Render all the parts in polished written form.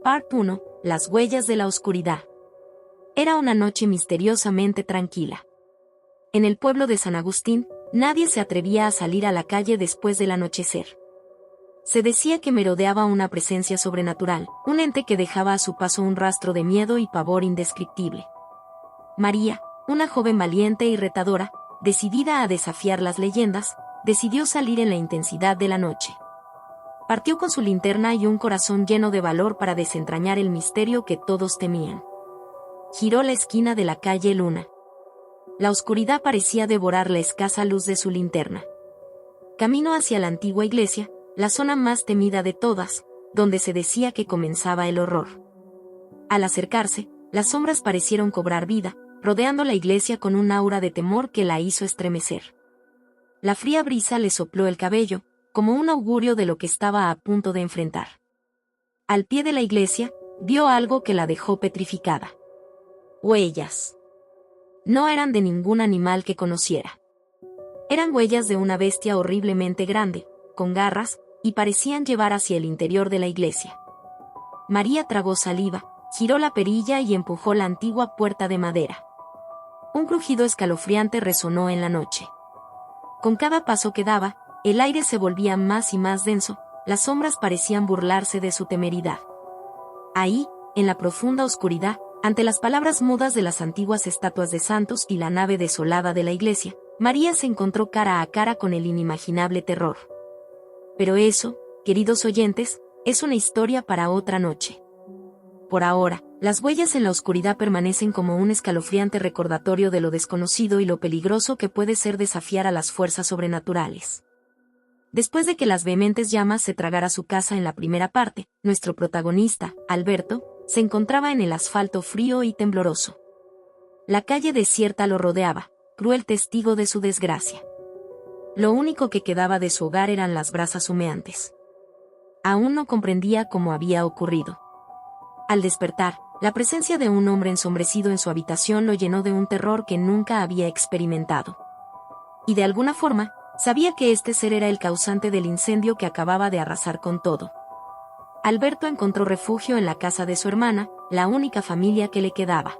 Part 1. Las huellas de la oscuridad. Era una noche misteriosamente tranquila. En el pueblo de San Agustín, nadie se atrevía a salir a la calle después del anochecer. Se decía que merodeaba una presencia sobrenatural, un ente que dejaba a su paso un rastro de miedo y pavor indescriptible. María, una joven valiente y retadora, decidida a desafiar las leyendas, decidió salir en la intensidad de la noche. Partió con su linterna y un corazón lleno de valor para desentrañar el misterio que todos temían. Giró la esquina de la calle Luna. La oscuridad parecía devorar la escasa luz de su linterna. Camino hacia la antigua iglesia, la zona más temida de todas, donde se decía que comenzaba el horror. Al acercarse, las sombras parecieron cobrar vida, rodeando la iglesia con un aura de temor que la hizo estremecer. La fría brisa le sopló el cabello, como un augurio de lo que estaba a punto de enfrentar. Al pie de la iglesia, vio algo que la dejó petrificada. Huellas. No eran de ningún animal que conociera. Eran huellas de una bestia horriblemente grande, con garras, y parecían llevar hacia el interior de la iglesia. María tragó saliva, giró la perilla y empujó la antigua puerta de madera. Un crujido escalofriante resonó en la noche. Con cada paso que daba, el aire se volvía más y más denso, las sombras parecían burlarse de su temeridad. Ahí, en la profunda oscuridad, ante las palabras mudas de las antiguas estatuas de santos y la nave desolada de la iglesia, María se encontró cara a cara con el inimaginable terror. Pero eso, queridos oyentes, es una historia para otra noche. Por ahora, las huellas en la oscuridad permanecen como un escalofriante recordatorio de lo desconocido y lo peligroso que puede ser desafiar a las fuerzas sobrenaturales. Después de que las vehementes llamas se tragara su casa en la primera parte, nuestro protagonista, Alberto, se encontraba en el asfalto frío y tembloroso. La calle desierta lo rodeaba, cruel testigo de su desgracia. Lo único que quedaba de su hogar eran las brasas humeantes. Aún no comprendía cómo había ocurrido. Al despertar, la presencia de un hombre ensombrecido en su habitación lo llenó de un terror que nunca había experimentado. Y de alguna forma, sabía que este ser era el causante del incendio que acababa de arrasar con todo. Alberto encontró refugio en la casa de su hermana, la única familia que le quedaba.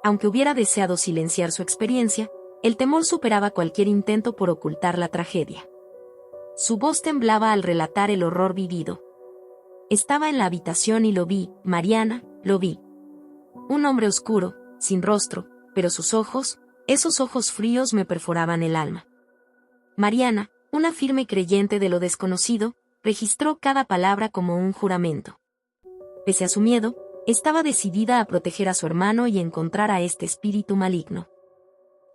Aunque hubiera deseado silenciar su experiencia, el temor superaba cualquier intento por ocultar la tragedia. Su voz temblaba al relatar el horror vivido. Estaba en la habitación y lo vi, Mariana, lo vi. Un hombre oscuro, sin rostro, pero sus ojos, esos ojos fríos me perforaban el alma. Mariana, una firme creyente de lo desconocido, registró cada palabra como un juramento. Pese a su miedo, estaba decidida a proteger a su hermano y encontrar a este espíritu maligno.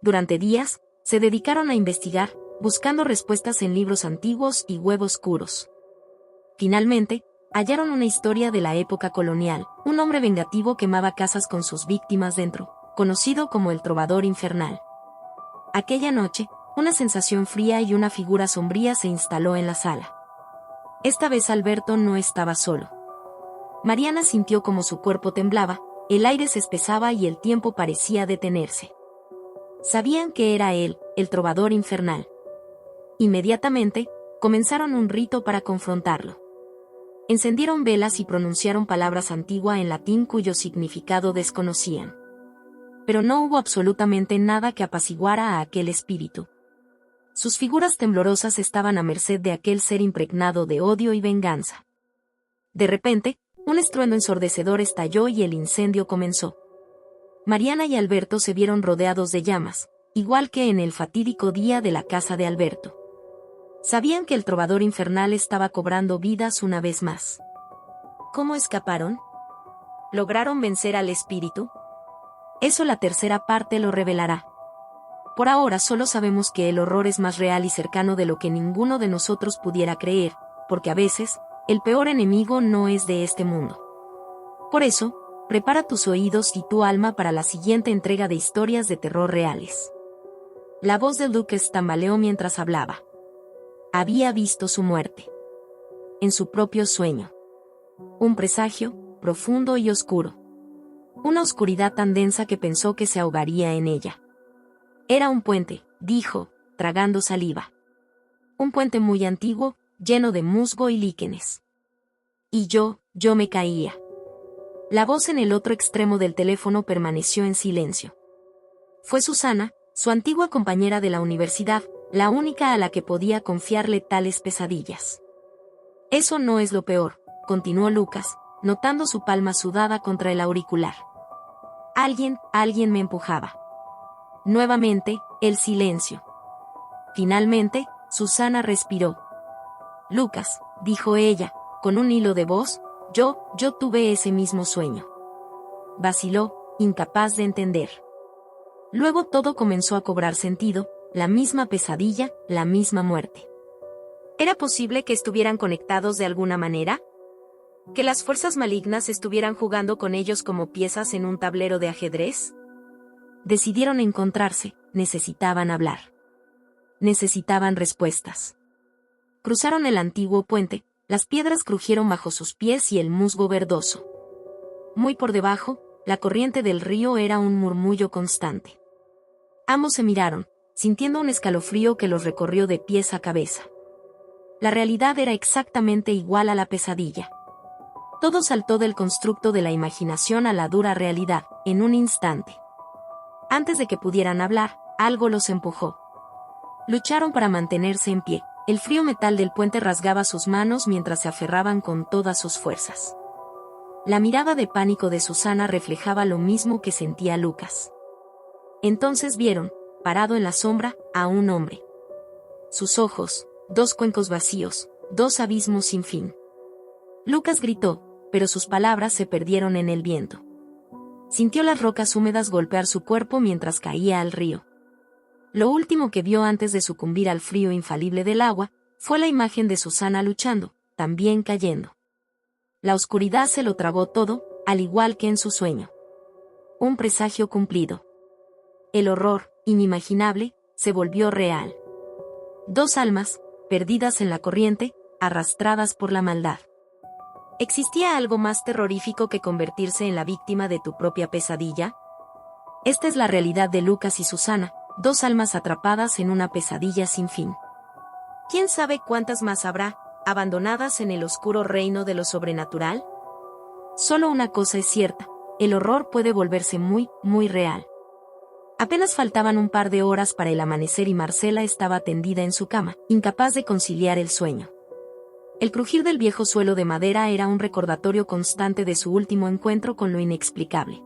Durante días, se dedicaron a investigar, buscando respuestas en libros antiguos y huevos oscuros. Finalmente, hallaron una historia de la época colonial. Un hombre vengativo quemaba casas con sus víctimas dentro, conocido como el trovador infernal. Aquella noche, una sensación fría y una figura sombría se instaló en la sala. Esta vez Alberto no estaba solo. Mariana sintió como su cuerpo temblaba, el aire se espesaba y el tiempo parecía detenerse. Sabían que era él, el trovador infernal. Inmediatamente, comenzaron un rito para confrontarlo. Encendieron velas y pronunciaron palabras antiguas en latín cuyo significado desconocían. Pero no hubo absolutamente nada que apaciguara a aquel espíritu. Sus figuras temblorosas estaban a merced de aquel ser impregnado de odio y venganza. De repente, un estruendo ensordecedor estalló y el incendio comenzó. Mariana y Alberto se vieron rodeados de llamas, igual que en el fatídico día de la casa de Alberto. Sabían que el trovador infernal estaba cobrando vidas una vez más. ¿Cómo escaparon? ¿Lograron vencer al espíritu? Eso la tercera parte lo revelará. Por ahora solo sabemos que el horror es más real y cercano de lo que ninguno de nosotros pudiera creer, porque a veces, el peor enemigo no es de este mundo. Por eso, prepara tus oídos y tu alma para la siguiente entrega de historias de terror reales. La voz de Lucas tambaleó mientras hablaba. Había visto su muerte. En su propio sueño. Un presagio, profundo y oscuro. Una oscuridad tan densa que pensó que se ahogaría en ella. Era un puente, dijo, tragando saliva. Un puente muy antiguo, lleno de musgo y líquenes. Y yo me caía. La voz en el otro extremo del teléfono permaneció en silencio. Fue Susana, su antigua compañera de la universidad, la única a la que podía confiarle tales pesadillas. Eso no es lo peor, continuó Lucas, notando su palma sudada contra el auricular. Alguien me empujaba. Nuevamente, el silencio. Finalmente, Susana respiró. Lucas, dijo ella, con un hilo de voz, yo tuve ese mismo sueño. Vaciló, incapaz de entender. Luego todo comenzó a cobrar sentido, la misma pesadilla, la misma muerte. ¿Era posible que estuvieran conectados de alguna manera? ¿Que las fuerzas malignas estuvieran jugando con ellos como piezas en un tablero de ajedrez? Decidieron encontrarse, necesitaban hablar. Necesitaban respuestas. Cruzaron el antiguo puente, las piedras crujieron bajo sus pies y el musgo verdoso. Muy por debajo, la corriente del río era un murmullo constante. Ambos se miraron, sintiendo un escalofrío que los recorrió de pies a cabeza. La realidad era exactamente igual a la pesadilla. Todo saltó del constructo de la imaginación a la dura realidad, en un instante. Antes de que pudieran hablar, algo los empujó. Lucharon para mantenerse en pie. El frío metal del puente rasgaba sus manos mientras se aferraban con todas sus fuerzas. La mirada de pánico de Susana reflejaba lo mismo que sentía Lucas. Entonces vieron, parado en la sombra, a un hombre. Sus ojos, 2 cuencos vacíos, 2 abismos sin fin. Lucas gritó, pero sus palabras se perdieron en el viento. Sintió las rocas húmedas golpear su cuerpo mientras caía al río. Lo último que vio antes de sucumbir al frío infalible del agua, fue la imagen de Susana luchando, también cayendo. La oscuridad se lo tragó todo, al igual que en su sueño. Un presagio cumplido. El horror, inimaginable, se volvió real. 2 almas, perdidas en la corriente, arrastradas por la maldad. ¿Existía algo más terrorífico que convertirse en la víctima de tu propia pesadilla? Esta es la realidad de Lucas y Susana, 2 almas atrapadas en una pesadilla sin fin. ¿Quién sabe cuántas más habrá, abandonadas en el oscuro reino de lo sobrenatural? Solo una cosa es cierta, el horror puede volverse muy, muy real. Apenas faltaban un par de horas para el amanecer y Marcela estaba tendida en su cama, incapaz de conciliar el sueño. El crujir del viejo suelo de madera era un recordatorio constante de su último encuentro con lo inexplicable.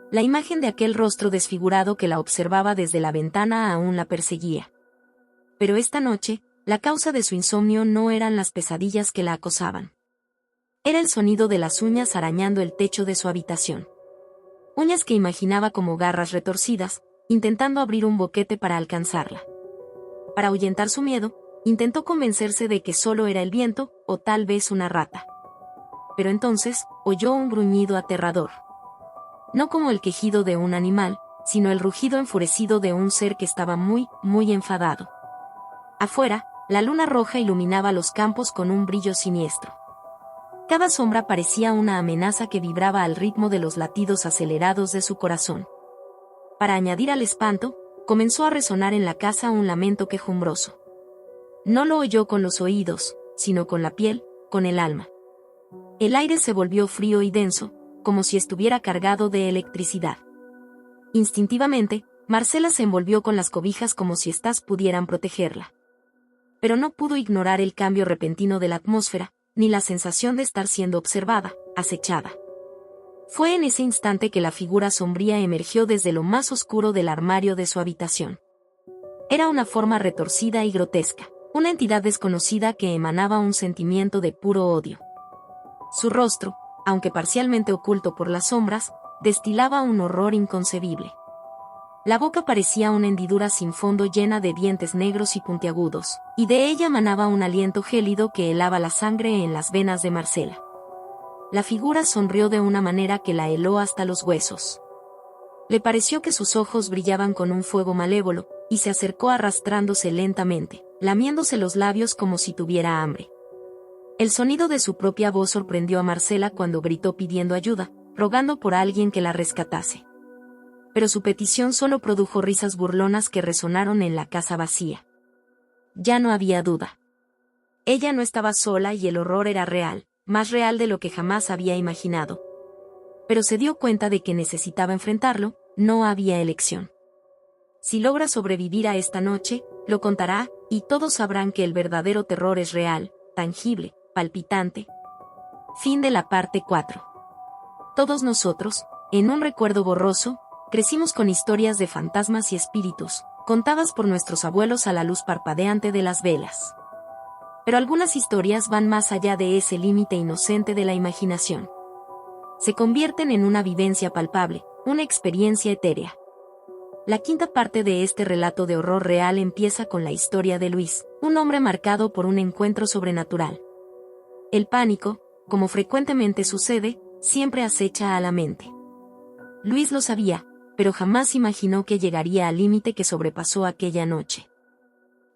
La imagen de aquel rostro desfigurado que la observaba desde la ventana aún la perseguía. Pero esta noche, la causa de su insomnio no eran las pesadillas que la acosaban. Era el sonido de las uñas arañando el techo de su habitación. Uñas que imaginaba como garras retorcidas, intentando abrir un boquete para alcanzarla. Para ahuyentar su miedo, intentó convencerse de que solo era el viento, o tal vez una rata. Pero entonces, oyó un gruñido aterrador. No como el quejido de un animal, sino el rugido enfurecido de un ser que estaba muy, muy enfadado. Afuera, la luna roja iluminaba los campos con un brillo siniestro. Cada sombra parecía una amenaza que vibraba al ritmo de los latidos acelerados de su corazón. Para añadir al espanto, comenzó a resonar en la casa un lamento quejumbroso. No lo oyó con los oídos, sino con la piel, con el alma. El aire se volvió frío y denso, como si estuviera cargado de electricidad. Instintivamente, Marcela se envolvió con las cobijas como si éstas pudieran protegerla. Pero no pudo ignorar el cambio repentino de la atmósfera, ni la sensación de estar siendo observada, acechada. Fue en ese instante que la figura sombría emergió desde lo más oscuro del armario de su habitación. Era una forma retorcida y grotesca, una entidad desconocida que emanaba un sentimiento de puro odio. Su rostro, aunque parcialmente oculto por las sombras, destilaba un horror inconcebible. La boca parecía una hendidura sin fondo llena de dientes negros y puntiagudos, y de ella emanaba un aliento gélido que helaba la sangre en las venas de Marcela. La figura sonrió de una manera que la heló hasta los huesos. Le pareció que sus ojos brillaban con un fuego malévolo, y se acercó arrastrándose lentamente, lamiéndose los labios como si tuviera hambre. El sonido de su propia voz sorprendió a Marcela cuando gritó pidiendo ayuda, rogando por alguien que la rescatase. Pero su petición solo produjo risas burlonas que resonaron en la casa vacía. Ya no había duda. Ella no estaba sola y el horror era real, más real de lo que jamás había imaginado. Pero se dio cuenta de que necesitaba enfrentarlo, no había elección. Si logra sobrevivir a esta noche, lo contará, y todos sabrán que el verdadero terror es real, tangible, palpitante. Fin de la parte 4. Todos nosotros, en un recuerdo borroso, crecimos con historias de fantasmas y espíritus, contadas por nuestros abuelos a la luz parpadeante de las velas. Pero algunas historias van más allá de ese límite inocente de la imaginación. Se convierten en una vivencia palpable, una experiencia etérea. La quinta parte de este relato de horror real empieza con la historia de Luis, un hombre marcado por un encuentro sobrenatural. El pánico, como frecuentemente sucede, siempre acecha a la mente. Luis lo sabía, pero jamás imaginó que llegaría al límite que sobrepasó aquella noche.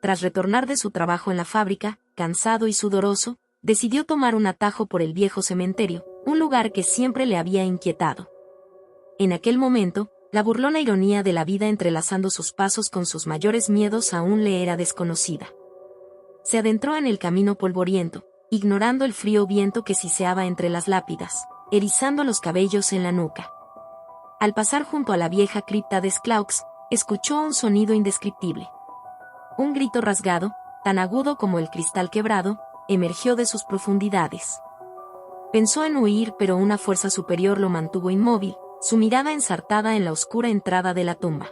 Tras retornar de su trabajo en la fábrica, cansado y sudoroso, decidió tomar un atajo por el viejo cementerio, un lugar que siempre le había inquietado. En aquel momento, la burlona ironía de la vida entrelazando sus pasos con sus mayores miedos aún le era desconocida. Se adentró en el camino polvoriento, ignorando el frío viento que siseaba entre las lápidas, erizando los cabellos en la nuca. Al pasar junto a la vieja cripta de Sclaux, escuchó un sonido indescriptible. Un grito rasgado, tan agudo como el cristal quebrado, emergió de sus profundidades. Pensó en huir, pero una fuerza superior lo mantuvo inmóvil, su mirada ensartada en la oscura entrada de la tumba.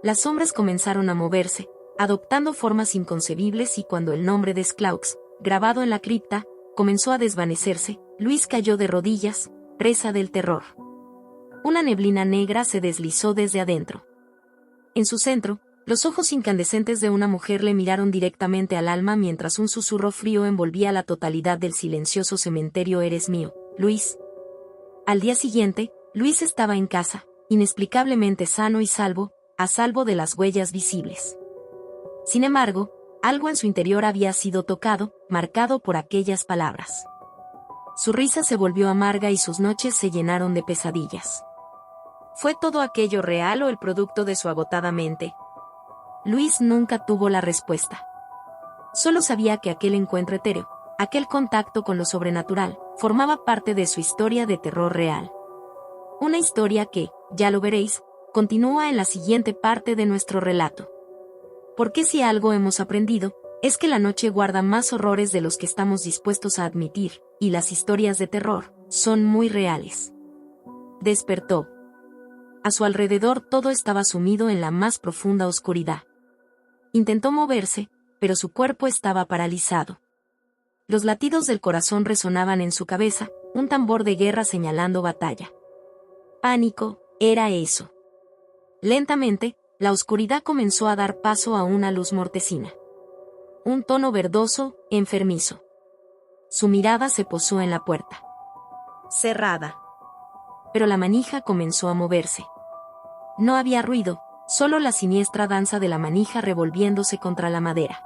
Las sombras comenzaron a moverse, adoptando formas inconcebibles, y cuando el nombre de Sclaux, grabado en la cripta, comenzó a desvanecerse, Luis cayó de rodillas, presa del terror. Una neblina negra se deslizó desde adentro. En su centro, los ojos incandescentes de una mujer le miraron directamente al alma mientras un susurro frío envolvía la totalidad del silencioso cementerio. «Eres mío, Luis». Al día siguiente, Luis estaba en casa, inexplicablemente sano y salvo, a salvo de las huellas visibles. Sin embargo, algo en su interior había sido tocado, marcado por aquellas palabras. Su risa se volvió amarga y sus noches se llenaron de pesadillas. ¿Fue todo aquello real o el producto de su agotada mente? Luis nunca tuvo la respuesta. Solo sabía que aquel encuentro etéreo, aquel contacto con lo sobrenatural, formaba parte de su historia de terror real. Una historia que, ya lo veréis, continúa en la siguiente parte de nuestro relato. Porque si algo hemos aprendido, es que la noche guarda más horrores de los que estamos dispuestos a admitir, y las historias de terror son muy reales. Despertó. A su alrededor todo estaba sumido en la más profunda oscuridad. Intentó moverse, pero su cuerpo estaba paralizado. Los latidos del corazón resonaban en su cabeza, un tambor de guerra señalando batalla. Pánico, era eso. Lentamente, la oscuridad comenzó a dar paso a una luz mortecina. Un tono verdoso, enfermizo. Su mirada se posó en la puerta. Cerrada. Pero la manija comenzó a moverse. No había ruido, solo la siniestra danza de la manija revolviéndose contra la madera.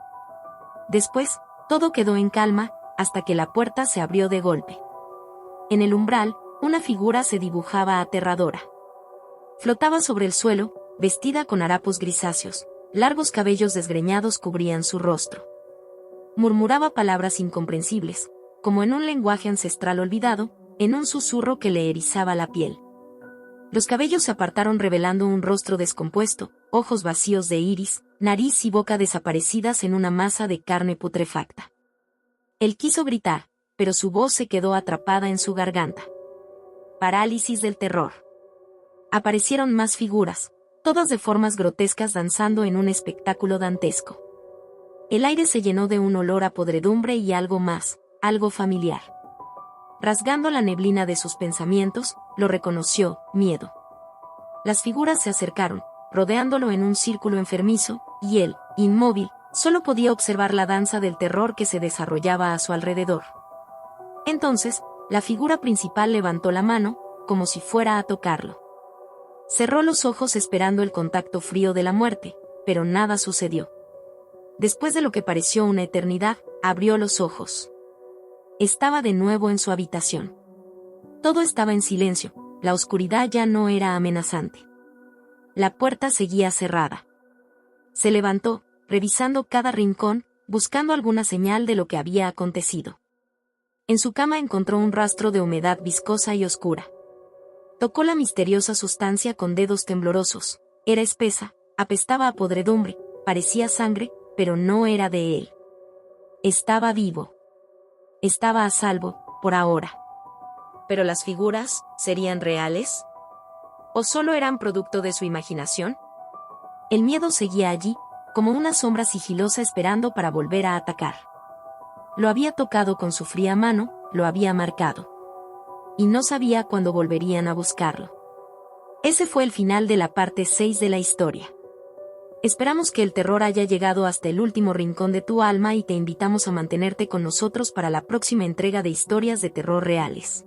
Después, todo quedó en calma, hasta que la puerta se abrió de golpe. En el umbral, una figura se dibujaba aterradora. Flotaba sobre el suelo, vestida con harapos grisáceos, largos cabellos desgreñados cubrían su rostro. Murmuraba palabras incomprensibles, como en un lenguaje ancestral olvidado, en un susurro que le erizaba la piel. Los cabellos se apartaron revelando un rostro descompuesto, ojos vacíos de iris, nariz y boca desaparecidas en una masa de carne putrefacta. Él quiso gritar, pero su voz se quedó atrapada en su garganta. Parálisis del terror. Aparecieron más figuras, todas de formas grotescas danzando en un espectáculo dantesco. El aire se llenó de un olor a podredumbre y algo más, algo familiar. Rasgando la neblina de sus pensamientos, lo reconoció, miedo. Las figuras se acercaron, rodeándolo en un círculo enfermizo, y él, inmóvil, solo podía observar la danza del terror que se desarrollaba a su alrededor. Entonces, la figura principal levantó la mano, como si fuera a tocarlo. Cerró los ojos esperando el contacto frío de la muerte, pero nada sucedió. Después de lo que pareció una eternidad, abrió los ojos. Estaba de nuevo en su habitación. Todo estaba en silencio, la oscuridad ya no era amenazante. La puerta seguía cerrada. Se levantó, revisando cada rincón, buscando alguna señal de lo que había acontecido. En su cama encontró un rastro de humedad viscosa y oscura. Tocó la misteriosa sustancia con dedos temblorosos. Era espesa, apestaba a podredumbre, parecía sangre, pero no era de él. Estaba vivo. Estaba a salvo, por ahora. ¿Pero las figuras serían reales? ¿O solo eran producto de su imaginación? El miedo seguía allí, como una sombra sigilosa esperando para volver a atacar. Lo había tocado con su fría mano, lo había marcado. Y no sabía cuándo volverían a buscarlo. Ese fue el final de la parte 6 de la historia. Esperamos que el terror haya llegado hasta el último rincón de tu alma y te invitamos a mantenerte con nosotros para la próxima entrega de historias de terror reales.